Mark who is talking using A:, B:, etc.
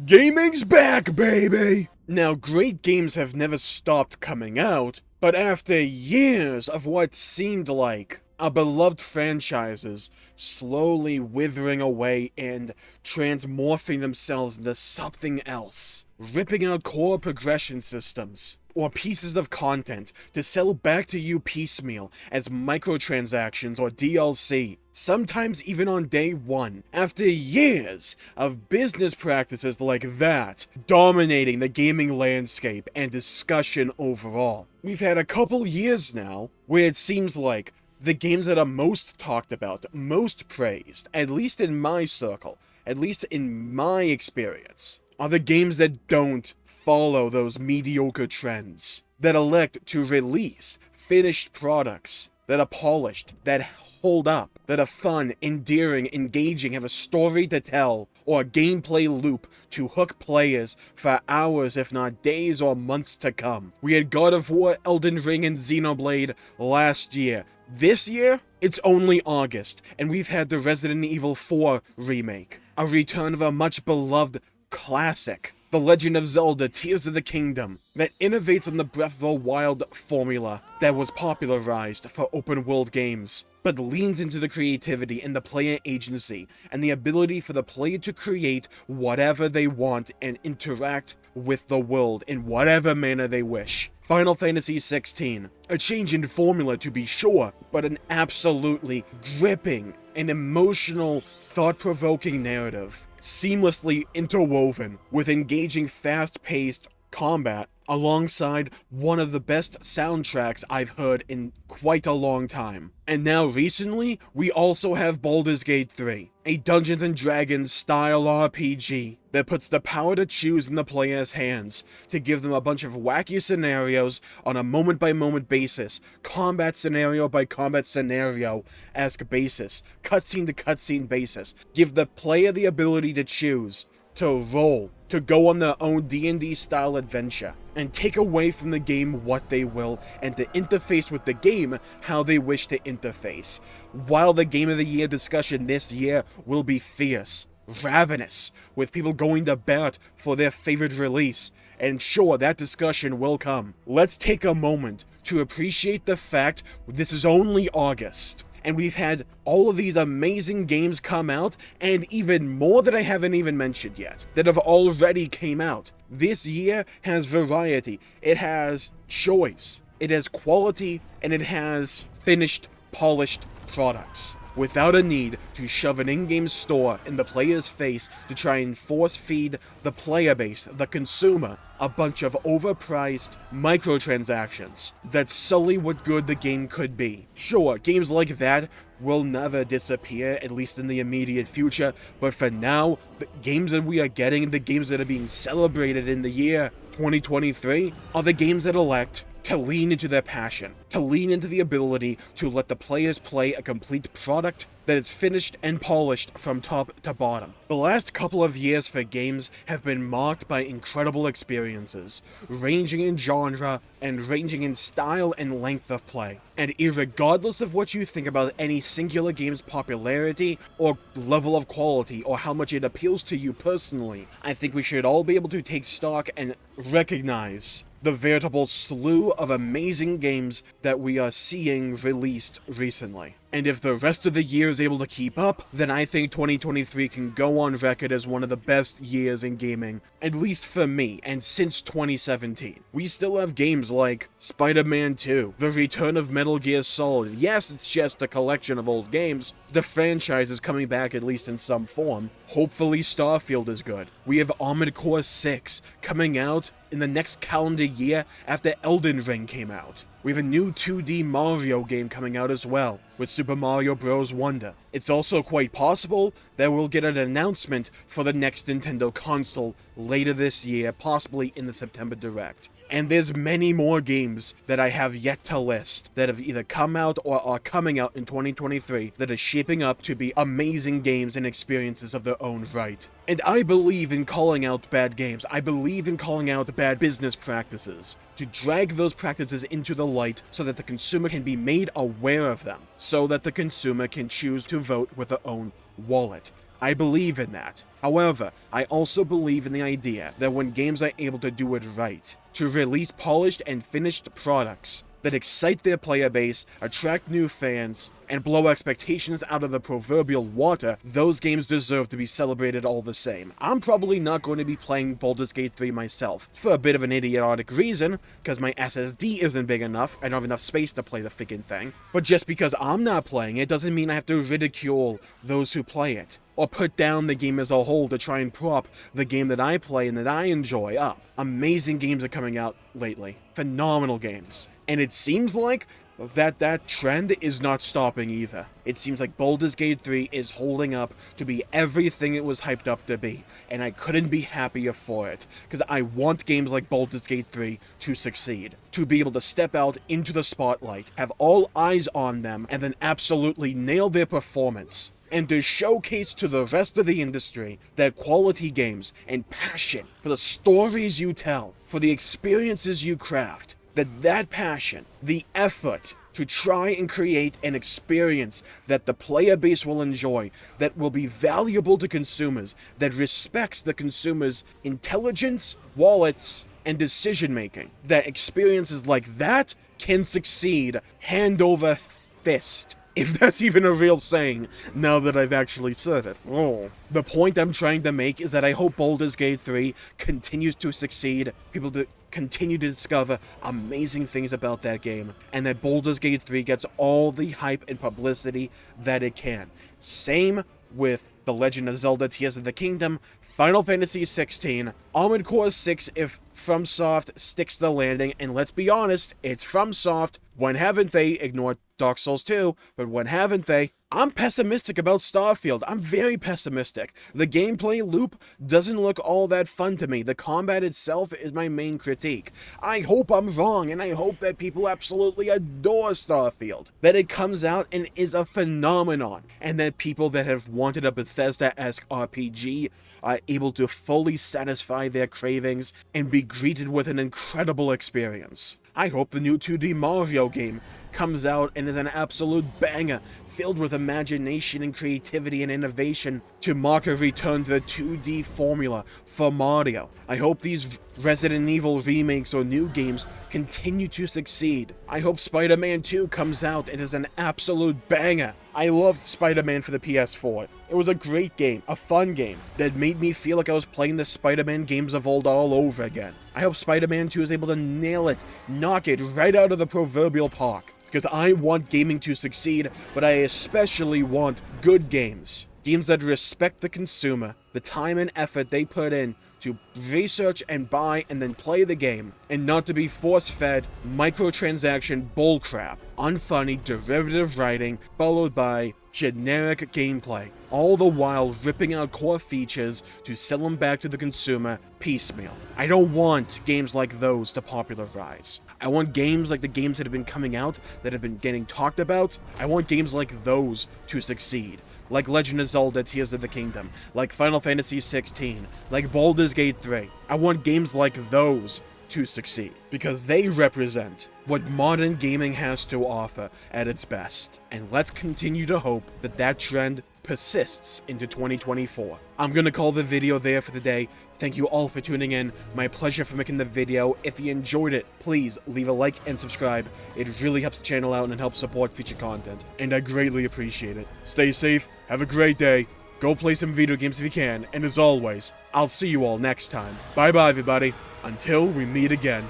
A: Gaming's back, baby! Now, great games have never stopped coming out, but after years of what seemed like our beloved franchises slowly withering away and transmorphing themselves into something else, ripping out core progression systems or pieces of content to sell back to you piecemeal as microtransactions or DLC, sometimes even on day one, after years of business practices like that dominating the gaming landscape and discussion overall. We've had a couple years now where it seems like the games that are most talked about, most praised, at least in my circle, at least in my experience, are the games that don't follow those mediocre trends, that elect to release finished products that are polished, that hold up, that are fun, endearing, engaging, have a story to tell, or a gameplay loop to hook players for hours if not days or months to come. We had God of War, Elden Ring, and Xenoblade last year. This year, it's only August, and we've had the Resident Evil 4 remake, a return of a much beloved classic, The Legend of Zelda Tears of the Kingdom, that innovates on the Breath of the Wild formula that was popularized for open world games, but leans into the creativity and the player agency, and the ability for the player to create whatever they want and interact with the world in whatever manner they wish. Final Fantasy XVI, a change in formula to be sure, but an absolutely gripping and emotional, thought-provoking narrative, seamlessly interwoven with engaging fast-paced combat alongside one of the best soundtracks I've heard in quite a long time. And now recently, we also have Baldur's Gate 3, a Dungeons & Dragons style RPG that puts the power to choose in the player's hands to give them a bunch of wacky scenarios on a moment-by-moment basis, combat scenario by combat scenario-esque basis, cutscene to cutscene basis. Give the player the ability to choose, to roll, to go on their own D&D style adventure, and take away from the game what they will, and to interface with the game how they wish to interface. While the Game of the Year discussion this year will be fierce, ravenous, with people going to bat for their favorite release, and sure, that discussion will come. Let's take a moment to appreciate the fact this is only August, and we've had all of these amazing games come out, and even more that I haven't even mentioned yet, that have already came out. This year has variety, it has choice, it has quality, and it has finished, polished products, without a need to shove an in-game store in the player's face to try and force-feed the player base, the consumer, a bunch of overpriced microtransactions that sully what good the game could be. Sure, games like that will never disappear, at least in the immediate future, but for now, the games that we are getting, the games that are being celebrated in the year 2023, are the games that elect to lean into their passion, to lean into the ability to let the players play a complete product that is finished and polished from top to bottom. The last couple of years for games have been marked by incredible experiences, ranging in genre and ranging in style and length of play. And irregardless of what you think about any singular game's popularity or level of quality or how much it appeals to you personally, I think we should all be able to take stock and recognize the veritable slew of amazing games that we are seeing released recently. And if the rest of the year is able to keep up, then I think 2023 can go on record as one of the best years in gaming, at least for me, and since 2017. We still have games like Spider-Man 2, The Return of Metal Gear Solid. Yes, it's just a collection of old games. The franchise is coming back at least in some form. Hopefully Starfield is good. We have Armored Core 6 coming out in the next calendar year after Elden Ring came out. We have a new 2D Mario game coming out as well, with Super Mario Bros. Wonder. It's also quite possible that we'll get an announcement for the next Nintendo console later this year, possibly in the September Direct. And there's many more games that I have yet to list that have either come out or are coming out in 2023 that are shaping up to be amazing games and experiences of their own right. And I believe in calling out bad games. I believe in calling out bad business practices, to drag those practices into the light so that the consumer can be made aware of them, so that the consumer can choose to vote with their own wallet. I believe in that. However, I also believe in the idea that when games are able to do it right, to release polished and finished products that excite their player base, attract new fans, and blow expectations out of the proverbial water, those games deserve to be celebrated all the same. I'm probably not going to be playing Baldur's Gate 3 myself, for a bit of an idiotic reason, because my SSD isn't big enough, I don't have enough space to play the freaking thing. But just because I'm not playing it doesn't mean I have to ridicule those who play it, or put down the game as a whole to try and prop the game that I play and that I enjoy up. Amazing games are coming out lately. Phenomenal games. And it seems like that trend is not stopping either. It seems like Baldur's Gate 3 is holding up to be everything it was hyped up to be, and I couldn't be happier for it, because I want games like Baldur's Gate 3 to succeed, to be able to step out into the spotlight, have all eyes on them, and then absolutely nail their performance, and to showcase to the rest of the industry that quality games and passion for the stories you tell, for the experiences you craft, that passion, the effort to try and create an experience that the player base will enjoy, that will be valuable to consumers, that respects the consumer's intelligence, wallets, and decision-making, that experiences like that can succeed hand over fist. If that's even a real saying, now that I've actually said it. Oh. The point I'm trying to make is that I hope Baldur's Gate 3 continues to succeed, people to continue to discover amazing things about that game, and that Baldur's Gate 3 gets all the hype and publicity that it can. Same with The Legend of Zelda Tears of the Kingdom, Final Fantasy XVI, Armored Core 6 if FromSoft sticks the landing, and let's be honest, it's FromSoft. When haven't they? Ignore Dark Souls 2, but when haven't they? I'm pessimistic about Starfield. I'm very pessimistic. The gameplay loop doesn't look all that fun to me. The combat itself is my main critique. I hope I'm wrong, and I hope that people absolutely adore Starfield. That it comes out and is a phenomenon, and that people that have wanted a Bethesda-esque RPG are able to fully satisfy their cravings and be greeted with an incredible experience. I hope the new 2D Mario game comes out and is an absolute banger, filled with imagination and creativity and innovation to mark a return to the 2D formula for Mario. I hope these Resident Evil remakes or new games continue to succeed. I hope Spider-Man 2 comes out and is an absolute banger. I loved Spider-Man for the PS4. It was a great game, a fun game, that made me feel like I was playing the Spider-Man games of old all over again. I hope Spider-Man 2 is able to nail it, knock it right out of the proverbial park. Because I want gaming to succeed, but I especially want good games. Games that respect the consumer, the time and effort they put in to research and buy and then play the game, and not to be force-fed microtransaction bullcrap, unfunny derivative writing followed by generic gameplay, all the while ripping out core features to sell them back to the consumer piecemeal. I don't want games like those to popularize. I want games like the games that have been coming out, that have been getting talked about. I want games like those to succeed. Like Legend of Zelda Tears of the Kingdom, like Final Fantasy XVI, like Baldur's Gate 3. I want games like those to succeed, because they represent what modern gaming has to offer at its best. And let's continue to hope that that trend persists into 2024. I'm gonna call the video there for the day. Thank you all for tuning in. My pleasure for making the video. If you enjoyed it, please leave a like and subscribe. It really helps the channel out and helps support future content, and I greatly appreciate it. Stay safe, have a great day, go play some video games if you can, and as always, I'll see you all next time. Bye bye everybody, until we meet again.